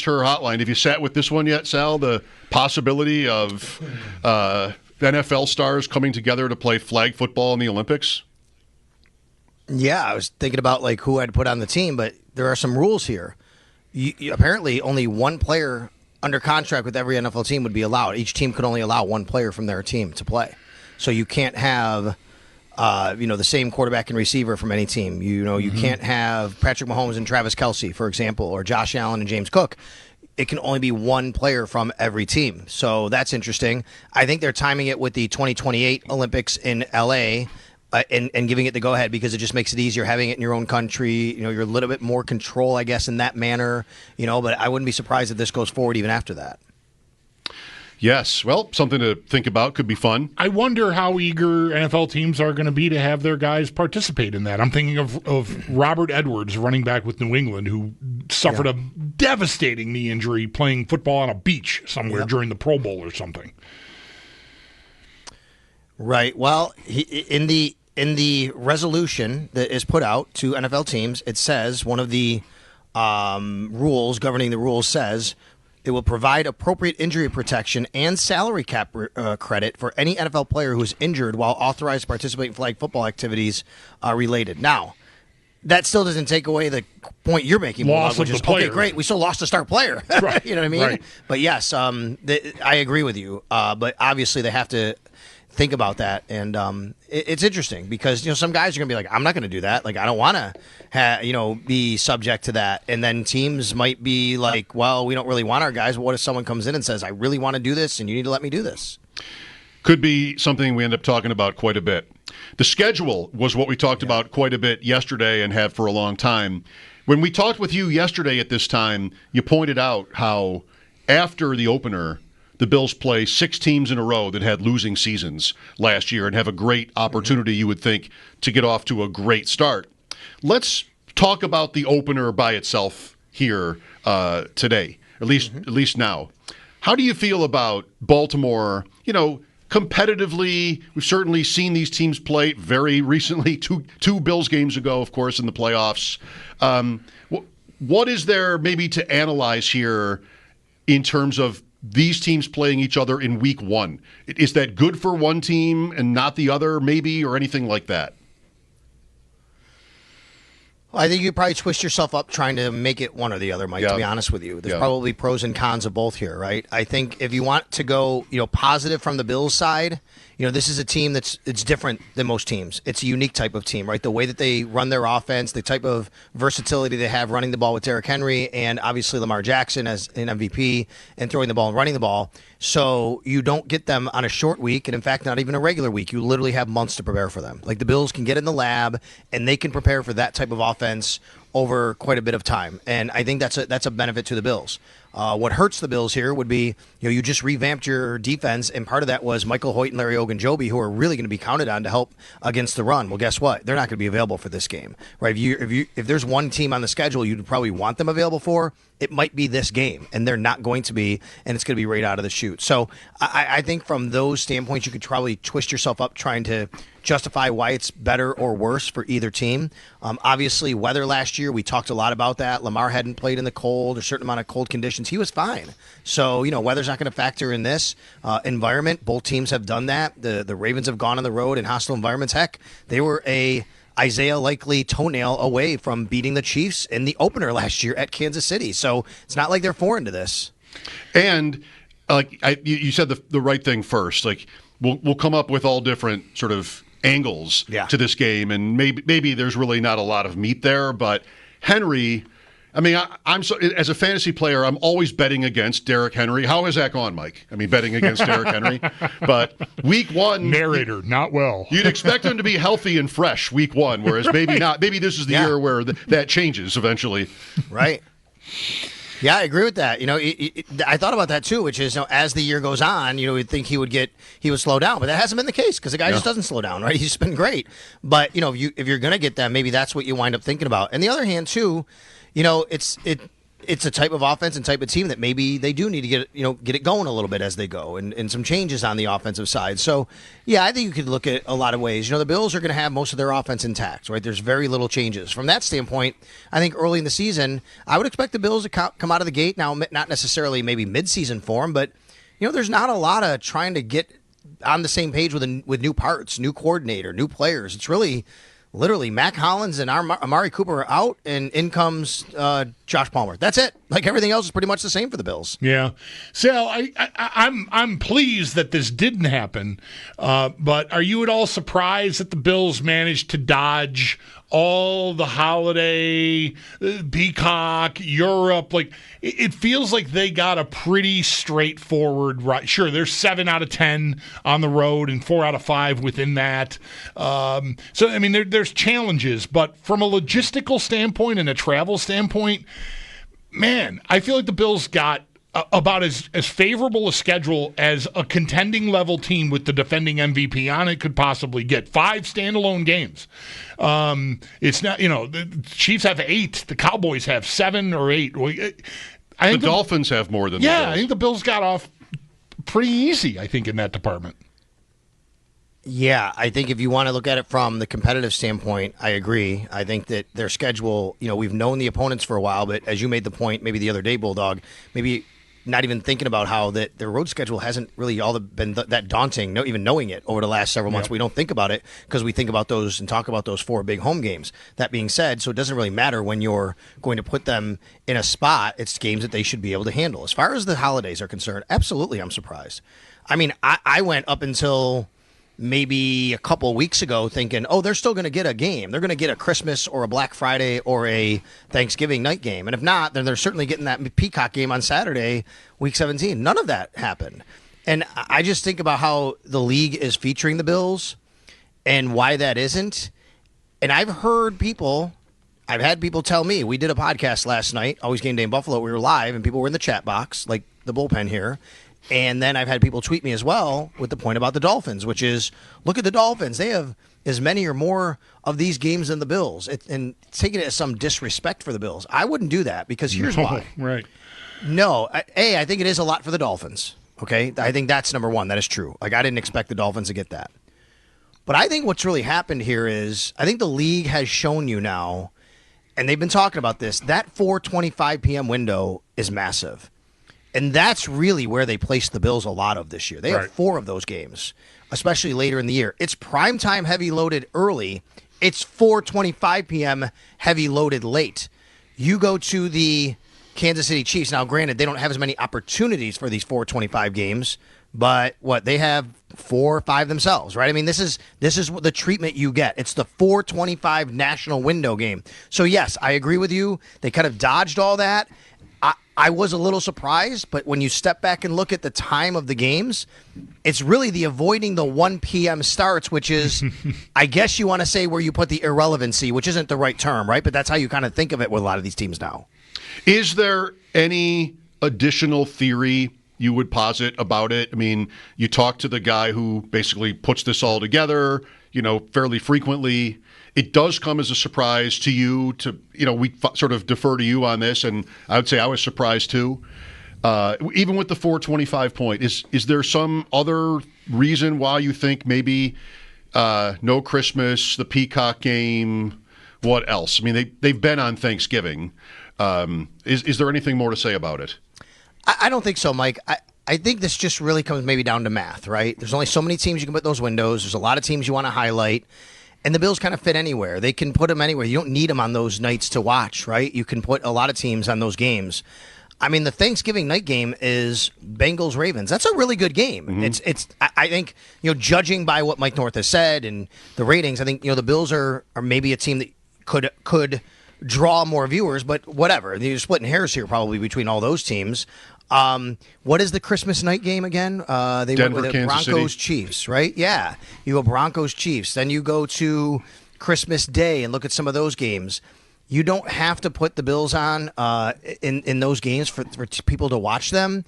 her hotline. Have you sat with this one yet, Sal? The possibility of NFL stars coming together to play flag football in the Olympics? Yeah, I was thinking about like who I'd put on the team, but there are some rules here. Apparently, only one player under contract with every NFL team would be allowed. Each team could only allow one player from their team to play. So you can't have, the same quarterback and receiver from any team. You can't have Patrick Mahomes and Travis Kelce, for example, or Josh Allen and James Cook. It can only be one player from every team. So that's interesting. I think they're timing it with the 2028 Olympics in L.A., and giving it the go-ahead because it just makes it easier having it in your own country. You're a little bit more control, I guess, in that manner. But I wouldn't be surprised if this goes forward even after that. Yes. Well, something to think about. Could be fun. I wonder how eager NFL teams are going to be to have their guys participate in that. I'm thinking of Robert Edwards, running back with New England, who suffered a devastating knee injury playing football on a beach somewhere during the Pro Bowl or something. Right. Well, in the resolution that is put out to NFL teams, it says one of the rules governing the rules says it will provide appropriate injury protection and salary cap credit for any NFL player who is injured while authorized to participate in flag football activities related. Now, that still doesn't take away the point you're making, which is, okay, great, we still lost a star player. Right. You know what I mean? Right. But yes, I agree with you. But obviously they have to think about that, and it's interesting because some guys are gonna be like, I'm not gonna do that. Like, I don't want to, be subject to that. And then teams might be like, well, we don't really want our guys. But what if someone comes in and says, I really want to do this, and you need to let me do this? Could be something we end up talking about quite a bit. The schedule was what we talked about quite a bit yesterday and have for a long time. When we talked with you yesterday at this time, you pointed out how after the opener, the Bills play 6 teams in a row that had losing seasons last year and have a great opportunity, you would think, to get off to a great start. Let's talk about the opener by itself here today, at least now. How do you feel about Baltimore? Competitively, we've certainly seen these teams play very recently, two Bills games ago, of course, in the playoffs. What is there maybe to analyze here in terms of these teams playing each other in week one? Is that good for one team and not the other, maybe, or anything like that? Well, I think you probably twist yourself up trying to make it one or the other, Mike, to be honest with you. There's probably pros and cons of both here, right? I think if you want to go, positive from the Bills side, this is a team it's different than most teams. It's a unique type of team, right? The way that they run their offense, the type of versatility they have running the ball with Derrick Henry and obviously Lamar Jackson as an MVP and throwing the ball and running the ball. So you don't get them on a short week, and in fact, not even a regular week. You literally have months to prepare for them. Like, the Bills can get in the lab, and they can prepare for that type of offense over quite a bit of time. And I think that's a benefit to the Bills. What hurts the Bills here would be, you just revamped your defense, and part of that was Michael Hoyt and Larry Ogunjobi, who are really going to be counted on to help against the run. Well, guess what? They're not going to be available for this game, right? If there's one team on the schedule you'd probably want them available for, it might be this game, and they're not going to be, and it's going to be right out of the chute. So I think from those standpoints, you could probably twist yourself up trying to justify why it's better or worse for either team. Obviously, weather last year, we talked a lot about that. Lamar hadn't played in the cold, a certain amount of cold conditions. He was fine. So, weather's not going to factor in this environment. Both teams have done that. The Ravens have gone on the road in hostile environments. Heck, they were a Isaiah Likely toenail away from beating the Chiefs in the opener last year at Kansas City. So it's not like they're foreign to this. And you said the right thing first. Like, we'll come up with all different sort of angles to this game, and maybe there's really not a lot of meat there. But Henry, I mean, I'm so, as a fantasy player, I'm always betting against Derrick Henry. How has that gone, Mike? I mean, betting against Derrick Henry. But week one, narrator, not well. You'd expect him to be healthy and fresh week one, whereas maybe not. Maybe this is the year where that changes eventually. Right. Yeah, I agree with that. I thought about that too, which is, as the year goes on, we'd think he would slow down, but that hasn't been the case because the guy just doesn't slow down, right? He's been great, but if you're going to get them, maybe that's what you wind up thinking about. And the other hand too, it's a type of offense and type of team that maybe they do need to get it going a little bit as they go, and some changes on the offensive side. So, yeah, I think you could look at a lot of ways. The Bills are going to have most of their offense intact, right? There's very little changes. From that standpoint, I think early in the season, I would expect the Bills to come out of the gate, now not necessarily maybe midseason form, but, there's not a lot of trying to get on the same page with new parts, new coordinator, new players. It's really literally Mac Hollins and Amari Cooper are out, and in comes Josh Palmer. That's it. Like, everything else is pretty much the same for the Bills. Yeah. Sal, I'm pleased that this didn't happen, but are you at all surprised that the Bills managed to dodge all the holiday, Peacock, Europe? Like, it feels like they got a pretty straightforward right. Sure, there's 7 out of 10 on the road and 4 out of 5 within that. So, I mean, there's challenges, but from a logistical standpoint and a travel standpoint, man, I feel like the Bills got about as favorable a schedule as a contending level team with the defending MVP on it could possibly get. 5 standalone games. It's not, the Chiefs have 8, the Cowboys have 7 or 8. I think the Dolphins have more than the Bills. I think the Bills got off pretty easy, I think, in that department. Yeah, I think if you want to look at it from the competitive standpoint, I agree. I think that their schedule, we've known the opponents for a while, but as you made the point maybe the other day, Bulldog, maybe not even thinking about how that their road schedule hasn't really all been that daunting, even knowing it over the last several months. Yep. We don't think about it because we think about those and talk about those 4 big home games. That being said, so it doesn't really matter when you're going to put them in a spot. It's games that they should be able to handle. As far as the holidays are concerned, absolutely I'm surprised. I mean, I went up until maybe a couple of weeks ago thinking, they're still going to get a game. They're going to get a Christmas or a Black Friday or a Thanksgiving night game. And if not, then they're certainly getting that Peacock game on Saturday, week 17. None of that happened. And I just think about how the league is featuring the Bills and why that isn't. And I've had people tell me, we did a podcast last night, Always Game Day in Buffalo. We were live and people were in the chat box, like the bullpen here. And then I've had people tweet me as well with the point about the Dolphins, which is, look at the Dolphins. They have as many or more of these games than the Bills. And taking it as some disrespect for the Bills. I wouldn't do that because here's why. Right. No. I think it is a lot for the Dolphins. Okay? I think that's number one. That is true. Like, I didn't expect the Dolphins to get that. But I think what's really happened here is I think the league has shown you now, and they've been talking about this, that 4:25 p.m. window is massive. And that's really where they placed the Bills a lot of this year. They have 4 of those games, especially later in the year. It's primetime heavy loaded early. It's 4:25 p.m. heavy loaded late. You go to the Kansas City Chiefs. Now, granted, they don't have as many opportunities for these 4:25 games, but they have 4 or 5 themselves, right? I mean, this is the treatment you get. It's the 4:25 national window game. So, yes, I agree with you. They kind of dodged all that. I was a little surprised, but when you step back and look at the time of the games, it's really the avoiding the 1 p.m. starts, which is, I guess you want to say where you put the irrelevancy, which isn't the right term, right? But that's how you kind of think of it with a lot of these teams now. Is there any additional theory you would posit about it? I mean, you talk to the guy who basically puts this all together, fairly frequently. It does come as a surprise to you. We sort of defer to you on this, and I would say I was surprised too. Even with the 4:25 point, is there some other reason why you think maybe no Christmas, the Peacock game, what else? I mean, they've been on Thanksgiving. Is there anything more to say about it? I don't think so, Mike. I think this just really comes maybe down to math, right? There's only so many teams you can put those windows. There's a lot of teams you want to highlight. And the Bills kind of fit anywhere. They can put them anywhere. You don't need them on those nights to watch, right? You can put a lot of teams on those games. I mean, the Thanksgiving night game is Bengals-Ravens. That's a really good game. Mm-hmm. I think, judging by what Mike North has said and the ratings, I think, the Bills are maybe a team that could draw more viewers, but whatever. You're splitting hairs here probably between all those teams. What is the Christmas night game again? They Denver, went with the Broncos Chiefs, right? Yeah. You go Broncos Chiefs. Then you go to Christmas Day and look at some of those games. You don't have to put the Bills on in those games for people to watch them.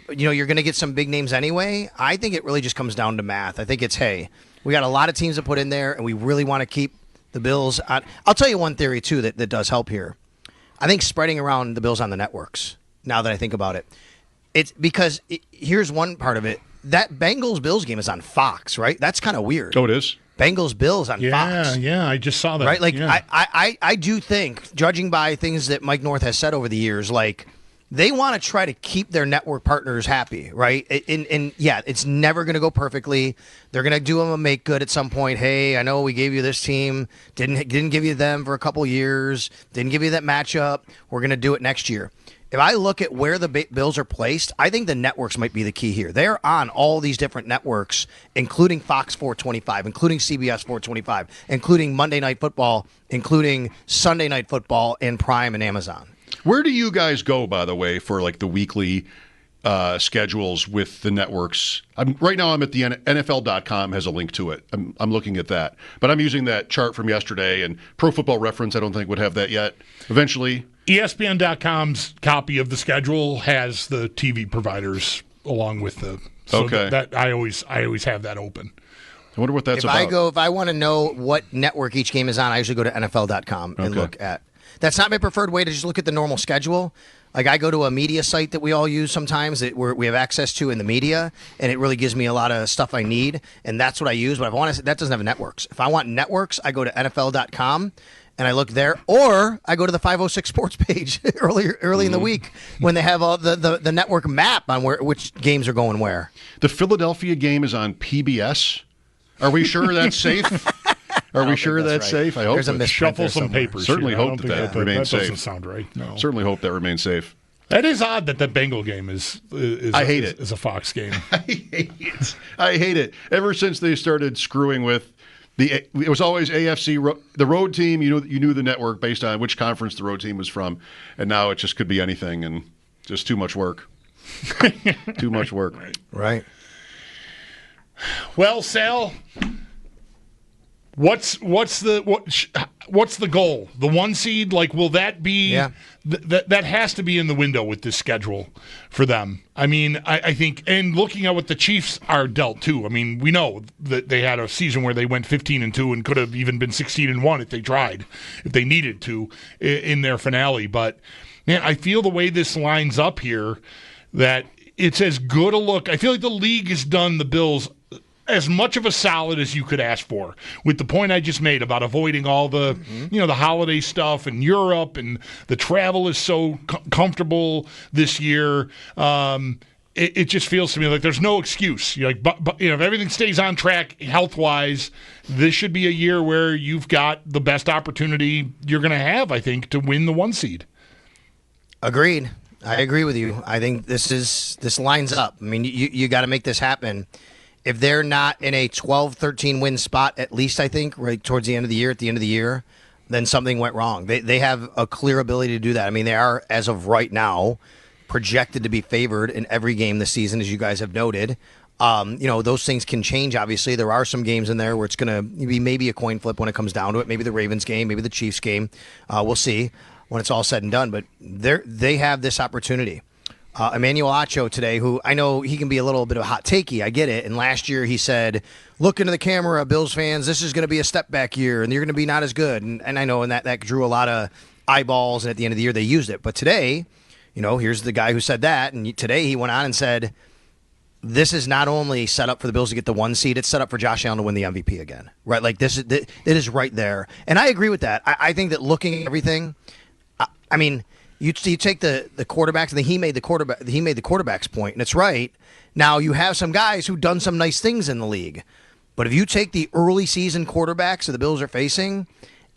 You're going to get some big names anyway. I think it really just comes down to math. I think it's, hey, we got a lot of teams to put in there, and we really want to keep the Bills on. I'll tell you one theory, too, that does help here. I think spreading around the Bills on the networks, now that I think about it. It's because here's one part of it. That Bengals-Bills game is on Fox, right? That's kind of weird. Oh, it is? Bengals-Bills on Fox. Yeah, I just saw that. Right? Like, yeah. I do think, judging by things that Mike North has said over the years, like, they want to try to keep their network partners happy, right? And yeah, it's never going to go perfectly. They're going to do them a make good at some point. Hey, I know we gave you this team, didn't give you them for a couple years, didn't give you that matchup. We're going to do it next year. If I look at where the Bills are placed, I think the networks might be the key here. They're on all these different networks, including Fox 425, including CBS 425, including Monday Night Football, including Sunday Night Football, and Prime and Amazon. Where do you guys go, by the way, for like the weekly schedules with the networks? Right now I'm at the NFL.com has a link to it. I'm looking at that. But I'm using that chart from yesterday, and Pro Football Reference I don't think would have that yet. Eventually. ESPN.com's copy of the schedule has the TV providers along with the. So okay. That I always have that open. I wonder what that's about. If I want to know what network each game is on, I usually go to NFL.com and look at. That's not my preferred way to just look at the normal schedule. Like, I go to a media site that we all use sometimes that we have access to in the media, and it really gives me a lot of stuff I need, and that's what I use. But if I want to, that doesn't have networks. If I want networks, I go to NFL.com, and I look there, or I go to the 506 Sports page early in the week when they have all the network map on which games are going where. The Philadelphia game is on PBS. Are we sure that's safe? Are we sure that's safe? I hope there's a misprint. Shuffle some papers. Certainly here. hope that remains safe. safe. That doesn't sound right. No. Certainly hope that remains safe. That is odd that Bengal game is I hate it. Is a Fox game. I hate it. Ever since they started screwing with it was always AFC the road team. You knew the network based on which conference the road team was from, and now it just could be anything and just too much work. Too much work. Right. Well, Sal. What's the goal? The 1 seed? Like, will that be? Yeah. That has to be in the window with this schedule for them. I mean, I think, and looking at what the Chiefs are dealt too. I mean, we know that they had a season where they went 15-2 and could have even been 16-1 if they tried, if they needed to in their finale. But man, I feel the way this lines up here that it's as good a look. I feel like the league has done the Bills as much of a solid as you could ask for, with the point I just made about avoiding all the, the holiday stuff in Europe, and the travel is so comfortable this year. It just feels to me like there's no excuse. You're like, but if everything stays on track health-wise, this should be a year where you've got the best opportunity you're going to have, I think, to win the 1 seed. Agreed. I agree with you. I think this lines up. I mean, you got to make this happen. If they're not in a 12-13 win spot, at least I think, right towards the end of the year, then something went wrong. They have a clear ability to do that. I mean, they are, as of right now, projected to be favored in every game this season, as you guys have noted. Those things can change, obviously. There are some games in there where it's going to be maybe a coin flip when it comes down to it. Maybe the Ravens game, maybe the Chiefs game. We'll see when it's all said and done. But they have this opportunity. Emmanuel Acho today, who I know he can be a little bit of a hot takey. I get it. And last year he said, look into the camera, Bills fans, this is going to be a step back year, and you're going to be not as good. And I know, and that drew a lot of eyeballs, and at the end of the year they used it. But today, here's the guy who said that, and today he went on and said, this is not only set up for the Bills to get the 1 seed, it's set up for Josh Allen to win the MVP again. Right? Like, it is right there. And I agree with that. I think that looking at everything, I mean, you take the quarterbacks, and he made the quarterback's point, and it's right. Now you have some guys who've done some nice things in the league, but if you take the early season quarterbacks that the Bills are facing,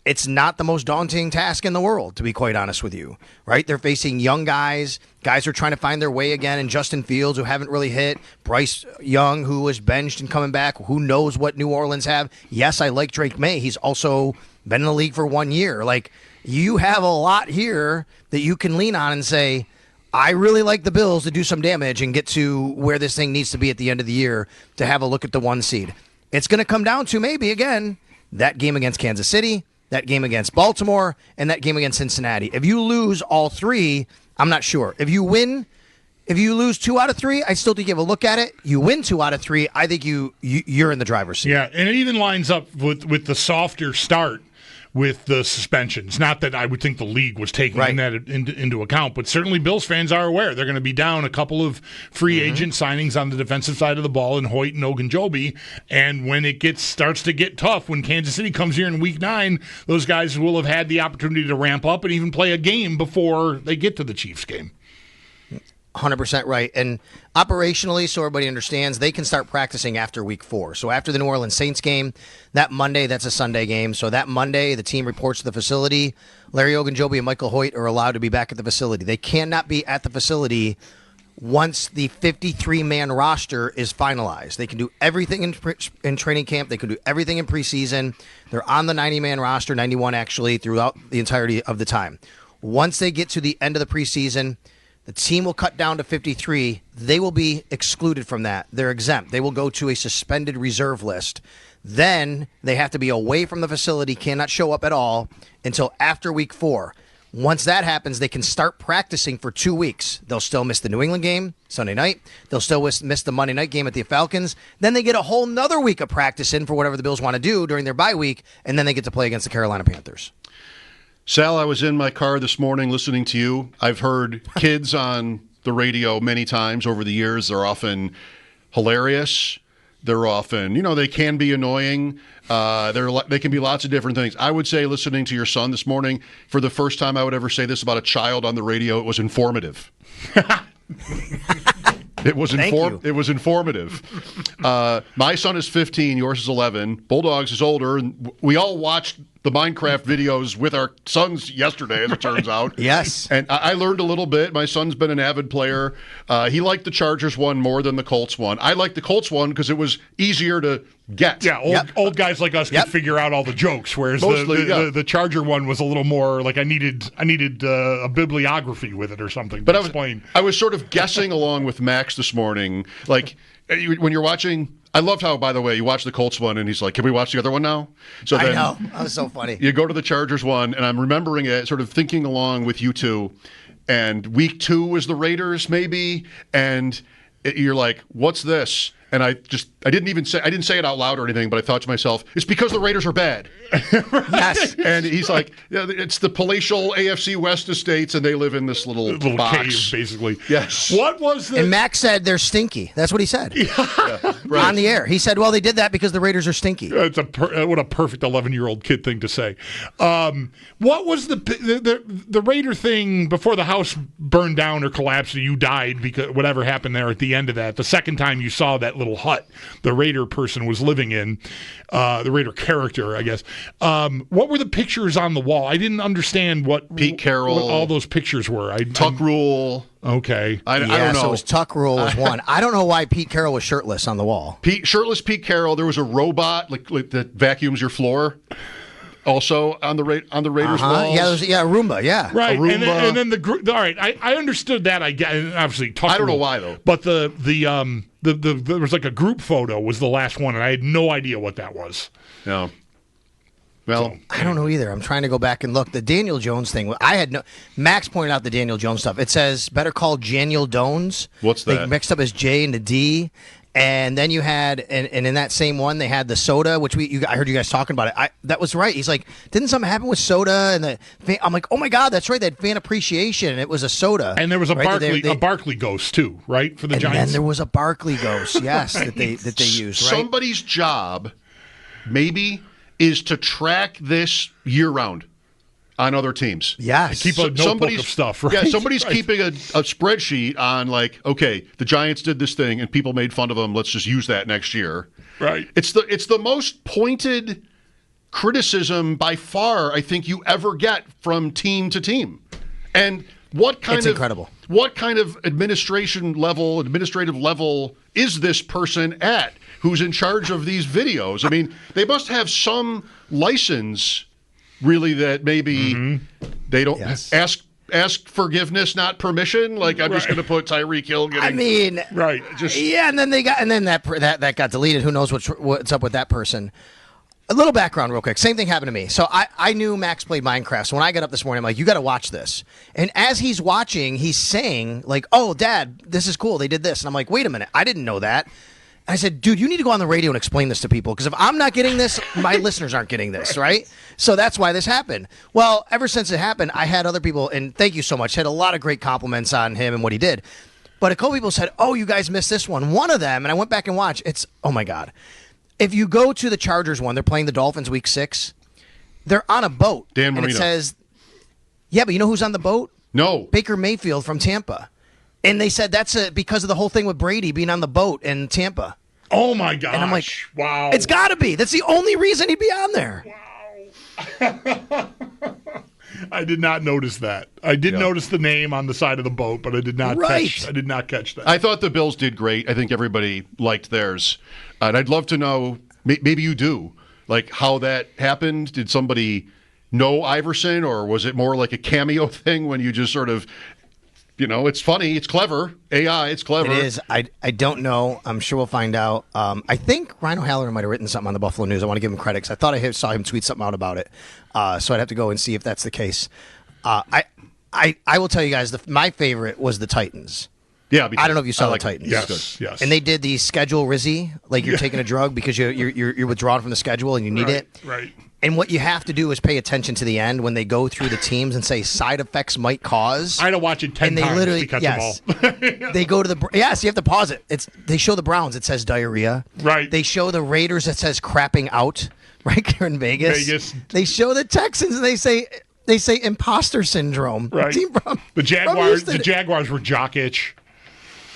it's not the most daunting task in the world, to be quite honest with you. Right? They're facing young guys who are trying to find their way again, and Justin Fields, who haven't really hit, Bryce Young, who was benched and coming back. Who knows what New Orleans have? Yes, I like Drake May. He's also been in the league for 1 year. Like, you have a lot here that you can lean on and say, I really like the Bills to do some damage and get to where this thing needs to be at the end of the year to have a look at the 1 seed. It's going to come down to maybe, again, that game against Kansas City, that game against Baltimore, and that game against Cincinnati. If you lose all three, I'm not sure. If you lose 2 out of 3, I still think you have a look at it. You win 2 out of 3, I think you're in the driver's seat. Yeah, and it even lines up with the softer start with the suspensions. Not that I would think the league was taking that into account, but certainly Bills fans are aware they're going to be down a couple of free agent signings on the defensive side of the ball in Hoyt and Ogunjobi. And when it starts to get tough, when Kansas City comes here in Week 9, those guys will have had the opportunity to ramp up and even play a game before they get to the Chiefs game. 100% right. And operationally, so everybody understands, they can start practicing after Week 4. So after the New Orleans Saints game, that Monday, that's a Sunday game. So that Monday, the team reports to the facility. Larry Ogunjobi and Michael Hoyt are allowed to be back at the facility. They cannot be at the facility once the 53-man roster is finalized. They can do everything in training camp. They can do everything in preseason. They're on the 90-man roster, 91 actually, throughout the entirety of the time. Once they get to the end of the preseason, the team will cut down to 53. They will be excluded from that. They're exempt. They will go to a suspended reserve list. Then they have to be away from the facility, cannot show up at all until after Week 4. Once that happens, they can start practicing for 2 weeks. They'll still miss the New England game Sunday night. They'll still miss the Monday night game at the Falcons. Then they get a whole nother week of practice in for whatever the Bills want to do during their bye week, and then they get to play against the Carolina Panthers. Sal, I was in my car this morning listening to you. I've heard kids on the radio many times over the years. They're often hilarious. They're often, they can be annoying. They can be lots of different things. I would say listening to your son this morning, for the first time I would ever say this about a child on the radio, it was informative. It was informative. My son is 15, yours is 11. Bulldogs is older, and we all watched the Minecraft videos with our sons yesterday, as it turns out. Yes. And I learned a little bit. My son's been an avid player. He liked the Chargers one more than the Colts one. I liked the Colts one because it was easier to get. Yeah, old guys like us could figure out all the jokes, whereas the Charger one was a little more like I needed a bibliography with it or something to explain. I was sort of guessing along with Max this morning. Like, when you're watching... I loved how, by the way, you watch the Colts one, and he's like, can we watch the other one now? So then I know. That was so funny. You go to the Chargers one, and I'm remembering it, sort of thinking along with you two, and Week 2 was the Raiders, maybe, and you're like, what's this? And I didn't say it out loud or anything, but I thought to myself, it's because the Raiders are bad. Yes. And he's like, it's the palatial AFC West estates, and they live in this little box. Cave, basically. Yes. What was the... And Max said they're stinky. That's what he said. Yeah, right. On the air. He said, well, they did that because the Raiders are stinky. It's what a perfect 11-year-old kid thing to say. What was the Raider thing before the house burned down or collapsed or you died because whatever happened there at the end of that? The second time you saw that little hut the Raider person was living in, the Raider character, I guess. What were the pictures on the wall? I didn't understand what Pete Carroll, what all those pictures were. Tuck Rule. Okay. I don't know. So it was Tuck Rule was one. I don't know why Pete Carroll was shirtless on the wall. Shirtless Pete Carroll. There was a robot like that vacuums your floor. Also on the Raiders walls. Yeah, Roomba. Yeah, right. Roomba. And then the group. All right, I understood that. I obviously Tuck I don't know Rule, why though. But the there was like a group photo was the last one, and I had no idea what that was. No. Well, I don't know either. I'm trying to go back and look. The Daniel Jones thing, Max pointed out the Daniel Jones stuff. It says better call Daniel Jones. What's that? They mixed up his J and the D. And then you had, and in that same one, they had the soda, which I heard you guys talking about it. That was right. He's like, didn't something happen with soda? And I'm like, oh my God, that's right. They had fan appreciation, and it was a soda. And there was a Barkley ghost too, right, for the Giants. And then there was a Barkley ghost, yes, that they used. Right? Somebody's job, maybe, is to track this year round on other teams. Yes. Keep a notebook of stuff, right? Yeah, somebody's right. keeping a spreadsheet on, like, okay, the Giants did this thing and people made fun of them. Let's just use that next year. Right. It's the most pointed criticism by far I think you ever get from team to team. And it's incredible. What kind of administrative level is this person at who's in charge of these videos? I mean, they must have some license really that maybe they don't ask forgiveness, not permission. Like, I'm just going to put Tyreek Hill getting. I mean, right? And then that got deleted. Who knows what's up with that person? A little background real quick. Same thing happened to me. So I knew Max played Minecraft. So when I got up this morning, I'm like, you got to watch this. And as he's watching, he's saying like, oh, Dad, this is cool. They did this. And I'm like, wait a minute. I didn't know that. I said, dude, you need to go on the radio and explain this to people, because if I'm not getting this, my listeners aren't getting this, right? So that's why this happened. Well, ever since it happened, I had other people, and thank you so much, had a lot of great compliments on him and what he did. But a couple people said, oh, you guys missed this one. One of them, and I went back and watched, it's, oh my God. If you go to the Chargers one, they're playing the Dolphins week 6. They're on a boat. Dan Marino. And it says, yeah, but you know who's on the boat? No. Baker Mayfield from Tampa. And they said that's because of the whole thing with Brady being on the boat in Tampa. Oh, my gosh. And I'm like, wow. It's got to be. That's the only reason he'd be on there. Wow. I did not notice that. I did notice the name on the side of the boat, but I did not catch that. I thought the Bills did great. I think everybody liked theirs. And I'd love to know, maybe you do, like how that happened. Did somebody know Iverson, or was it more like a cameo thing when you just sort of, it's funny, it's clever. AI, it's clever. It is. I don't know. I'm sure we'll find out. I think Ryan O'Halloran might have written something on the Buffalo News. I want to give him credit, because I thought I saw him tweet something out about it. So I'd have to go and see if that's the case. I will tell you guys, my favorite was the Titans. Yeah, I don't know if you saw the Titans. Yes. And they did the schedule Rizzy, like you're taking a drug because you're withdrawn from the schedule and you need it. Right. And what you have to do is pay attention to the end when they go through the teams and say side effects might cause. I had to watch it 10 times to catch them all. They go to the you have to pause it. They show the Browns, it says diarrhea. Right. They show the Raiders, it says crapping out. Right here in Vegas. They show the Texans and they say imposter syndrome. Right. The Jaguars were jock itch.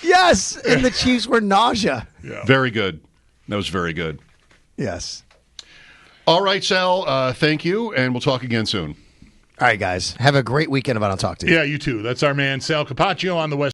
Yes, and the Chiefs were nausea. Yeah. Very good. That was very good. Yes. All right, Sal, thank you, and we'll talk again soon. All right, guys. Have a great weekend if I don't talk to you. Yeah, you too. That's our man, Sal Capaccio on the West.